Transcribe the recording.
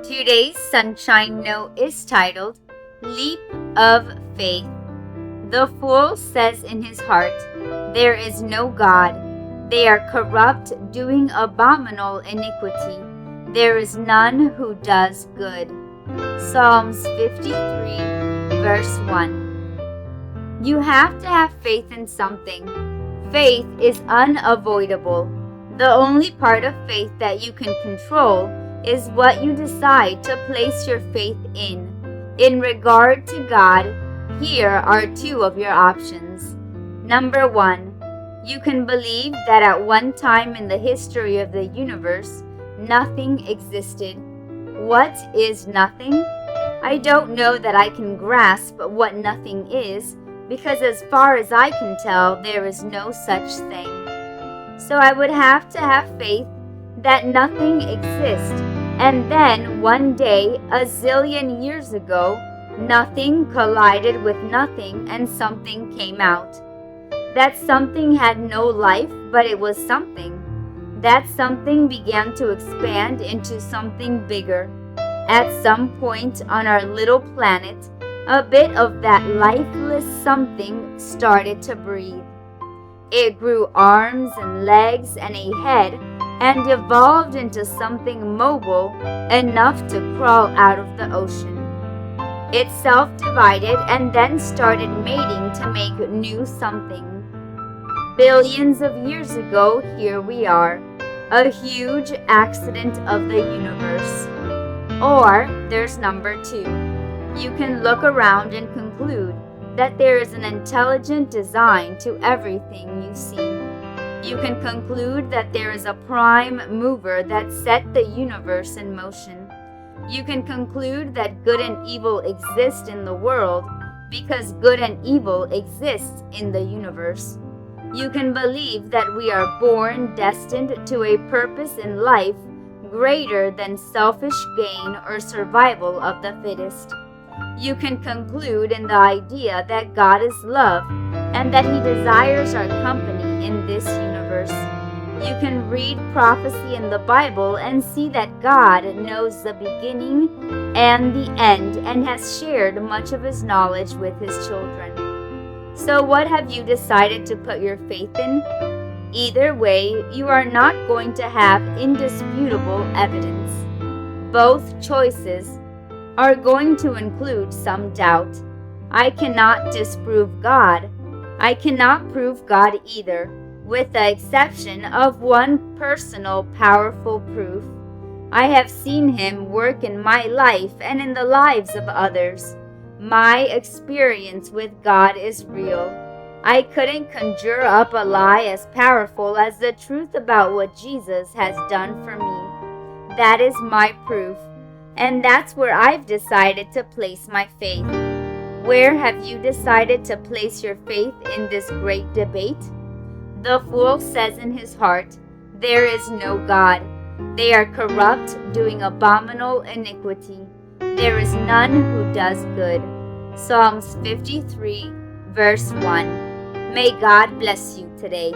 Today's Sunshine Note is titled, Leap of Faith. The fool says in his heart, "There is no God. They are corrupt, doing abominable iniquity. There is none who does good." Psalms 53, verse 1. You have to have faith in something. Faith is unavoidable. The only part of faith that you can control is what you decide to place your faith in. In regard to God, here are two of your options. Number 1, you can believe that at one time in the history of the universe, nothing existed. What is nothing? I don't know that I can grasp what nothing is, because as far as I can tell, there is no such thing. So I would have to have faith that nothing exists, and then one day, a zillion years ago, nothing collided with nothing and something came out. That something had no life, but it was something. That something began to expand into something bigger. At some point on our little planet, a bit of that lifeless something started to breathe. It grew arms and legs and a head and evolved into something mobile enough to crawl out of the ocean. It self-divided and then started mating to make new something. Billions of years ago, here we are, a huge accident of the universe. Or there's number 2. You can look around and conclude that there is an intelligent design to everything you see. You can conclude that there is a prime mover that set the universe in motion. You can conclude that good and evil exist in the world because good and evil exists in the universe. You can believe that we are born destined to a purpose in life greater than selfish gain or survival of the fittest. You can conclude in the idea that God is love and that He desires our company in this universe. You can read prophecy in the Bible and see that God knows the beginning and the end and has shared much of His knowledge with His children. So what have you decided to put your faith in? Either way, you are not going to have indisputable evidence. Both choices are going to include some doubt. I cannot disprove God. I cannot prove God either, with the exception of one personal, powerful proof. I have seen Him work in my life and in the lives of others. My experience with God is real. I couldn't conjure up a lie as powerful as the truth about what Jesus has done for me. That is my proof, and that's where I've decided to place my faith. Where have you decided to place your faith in this great debate? The fool says in his heart, "There is no God. They are corrupt, doing abominable iniquity. There is none who does good." Psalms 53, verse 1. May God bless you today.